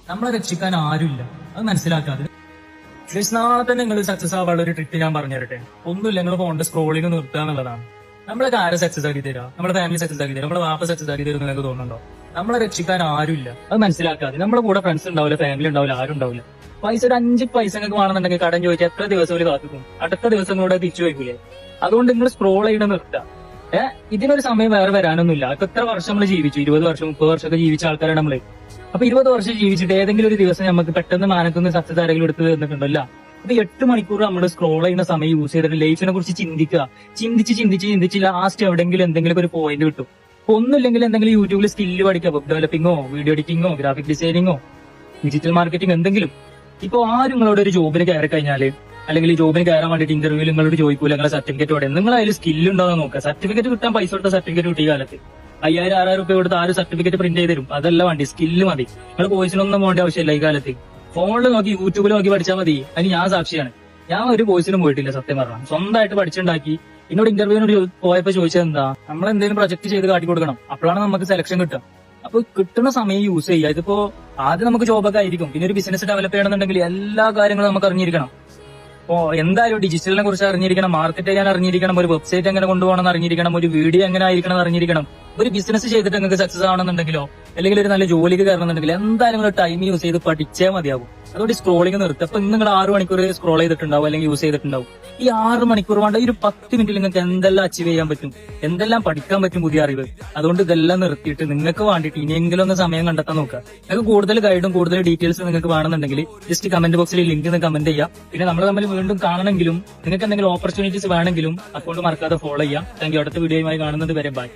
നമ്മളെ രക്ഷിക്കാൻ ആരുമില്ല. അത് മനസ്സിലാക്കാതെ നാളെ തന്നെ നിങ്ങൾ സക്സസ് ആവാനുള്ള ഒരു ട്രിക്ക് ഞാൻ പറഞ്ഞു തരട്ടെ. ഒന്നുമില്ല, നിങ്ങൾ ഫോണിന്റെ സ്ക്രോളിംഗ് നിർത്തുക എന്നുള്ളതാണ്. നമ്മളൊക്കെ ആരെ സക്സസ് ആക്കി തരാം? നമ്മുടെ ഫാമിലി സക്സസ് ആക്കി തരാം, നമ്മുടെ വാപ്പ സക്സസ് ആക്കി തരും നിങ്ങൾക്ക് തോന്നുന്നുണ്ടോ? നമ്മളെ രക്ഷിക്കാൻ ആരുമില്ല. അത് മനസ്സിലാക്കാതെ നമ്മുടെ കൂടെ ഫ്രണ്ട്സ് ഉണ്ടാവില്ല, ഫാമിലി ഉണ്ടാവില്ല, ആരും ഉണ്ടാവില്ല. പൈസ ഒരു 5 പൈസ നിങ്ങൾക്ക് വേണമെന്നുണ്ടെങ്കിൽ കടം ചോദിച്ചാൽ എത്ര ദിവസം ഒരു കാത്തുക്കും, അടുത്ത ദിവസം കൂടെ തിരിച്ചു വയ്ക്കൂലേ? അതുകൊണ്ട് നിങ്ങൾ സ്ക്രോൾ ചെയ്യണം നിർത്തുക. ഇതിനൊരു സമയം വേറെ വരാനൊന്നുമില്ല. അപ്പൊ എത്ര വർഷം നമ്മൾ ജീവിച്ചു? 20 വർഷം 30 വർഷമൊക്കെ ജീവിച്ച ആൾക്കാരാണ് നമ്മള്. അപ്പൊ 20 വർഷം ജീവിച്ചിട്ട് ഏതെങ്കിലും ഒരു ദിവസം നമുക്ക് പെട്ടെന്ന് മാനത്തുനിന്ന് സക്സസ് ആരെങ്കിലും എടുത്ത് തന്നിട്ടുണ്ടല്ല. അപ്പൊ 8 മണിക്കൂർ നമ്മൾ സ്ക്രോൾ ചെയ്യുന്ന സമയം യൂസ് ചെയ്തിട്ട് ലൈഫിനെ കുറിച്ച് ചിന്തിക്കുക. ചിന്തിച്ച് ലാസ്റ്റ് എവിടെയെങ്കിലും എന്തെങ്കിലും ഒരു പോയിന്റ് കിട്ടും. അപ്പൊ ഒന്നുമില്ലെങ്കിൽ എന്തെങ്കിലും യൂട്യൂബിൽ സ്കില്ല് പഠിക്കുക, വെബ് ഡെവലപ്പിംഗോ വീഡിയോ എഡിറ്റിംഗോ ഗ്രാഫിക് ഡിസൈനിങ്ങോ ഡിജിറ്റൽ മാർക്കറ്റിംഗ് എന്തെങ്കിലും. ഇപ്പൊ ആരും നിങ്ങളോട് ഒരു ജോബിന് കയറി കഴിഞ്ഞാല് അല്ലെങ്കിൽ ജോബിന് കയറാൻ വേണ്ടിയിട്ട് ഇന്റർവ്യൂവിൽ നിങ്ങളോട് ചോദിക്കൂല നിങ്ങളെ സർട്ടിഫിക്കറ്റ് ഇവിടെ. നിങ്ങൾ അതിൽ സ്കില്ല് ഉണ്ടോന്ന് നോക്കുക. സർട്ടിഫിക്കറ്റ് കിട്ടാൻ പൈസ കൊടുത്ത സർട്ടിഫിക്കറ്റ് കിട്ടിയ കാലത്ത് 5000-6000 രൂപ കൊടുത്ത് ആരും സർട്ടിഫിക്കറ്റ് പ്രിന്റ് ചെയ്ത് തരും. അതല്ല വേണ്ടി, സ്കില്ല് മതി. നിങ്ങൾ കോഴ്സിനൊന്നും പോകേണ്ട ആവശ്യമില്ല. ഈ കാലത്ത് ഫോണിൽ നോക്കി യൂട്യൂബിൽ നോക്കി പഠിച്ചാൽ മതി. അതിന് ഞാൻ സാക്ഷിയാണ്. ഞാൻ ഒരു കോഴ്സിനും പോയിട്ടില്ല സത്യം പറഞ്ഞാൽ. സ്വന്തമായിട്ട് പഠിച്ചുണ്ടാക്കി. എന്നോട് ഇന്റർവ്യൂവിനോട് പോയപ്പോ ചോദിച്ചത് എന്താ, നമ്മൾ എന്തെങ്കിലും പ്രൊജക്ട് ചെയ്ത് കാട്ടി കൊടുക്കണം, അപ്പോഴാണ് നമുക്ക് സെലക്ഷൻ കിട്ടുക. അപ്പൊ കിട്ടുന്ന സമയം യൂസ് ചെയ്യുക. ഇതിപ്പോ ആദ്യം നമുക്ക് ജോബൊക്കെ ആയിരിക്കും, പിന്നെ ഒരു ബിസിനസ് ഡെവലപ്പ് ചെയ്യണമെന്നുണ്ടെങ്കിൽ എല്ലാ കാര്യങ്ങളും നമുക്ക് അറിഞ്ഞിരിക്കണം. അപ്പോ എന്തായാലും ഡിജിറ്റലിനെ കുറിച്ച് അറിഞ്ഞിരിക്കണം, മാർക്കറ്റ് ചെയ്യാൻ അറിഞ്ഞിരിക്കണം, ഒരു വെബ്സൈറ്റ് എങ്ങനെ കൊണ്ടുപോകണം അറിഞ്ഞിരിക്കണം, ഒരു വീഡിയോ എങ്ങനെ ആയിരിക്കണം അറിഞ്ഞിരിക്കണം. ഒരു ബിസിനസ് ചെയ്തിട്ട് നിങ്ങൾക്ക് സക്സസ് ആവണമെന്നുണ്ടെങ്കിലോ അല്ലെങ്കിൽ ഒരു നല്ല ജോലിക്ക് കയറണമെന്നുണ്ടെങ്കിൽ എന്തായാലും നിങ്ങൾ ടൈം യൂസ് ചെയ്ത് പഠിച്ചേ മതിയാകും. അതുകൊണ്ട് സ്ക്രോളിംഗ് നിർത്തുക. അപ്പൊ നിങ്ങൾ 6 മണിക്കൂർ സ്ക്രോൾ ചെയ്തിട്ടുണ്ടാവും അല്ലെങ്കിൽ യൂസ് ചെയ്തിട്ടുണ്ടാവും. ഈ 6 മണിക്കൂർ വേണ്ട, ഈ ഒരു 10 മിനിറ്റിൽ നിങ്ങൾക്ക് എന്തെല്ലാം അച്ചീവ് ചെയ്യാൻ പറ്റും, എന്തെല്ലാം പഠിക്കാൻ പറ്റും, പുതിയ അറിവ്. അതുകൊണ്ട് ഇതെല്ലാം നിർത്തിയിട്ട് നിങ്ങൾക്ക് വേണ്ടിയിട്ട് ഇനിയെങ്കിലും ഒന്ന് സമയം കണ്ടെത്താൻ നോക്കുക. നിങ്ങൾക്ക് കൂടുതൽ ഗൈഡും കൂടുതൽ ഡീറ്റെയിൽസ് നിങ്ങൾക്ക് വേണമെന്നുണ്ടെങ്കിൽ ജസ്റ്റ് കമന്റ് ബോക്സിൽ ലിങ്ക് കമന്റ് ചെയ്യാം. പിന്നെ നമ്മൾ തമ്മിൽ വീണ്ടും കാണണമെങ്കിലും നിങ്ങൾക്ക് എന്തെങ്കിലും ഓപ്പർച്യൂണിറ്റീസ് വേണമെങ്കിലും അക്കൗണ്ട് മറക്കാതെ ഫോളോ ചെയ്യാം. Thank you. അടുത്ത വീഡിയോയുമായി കാണുന്നത് വരെ ബൈ.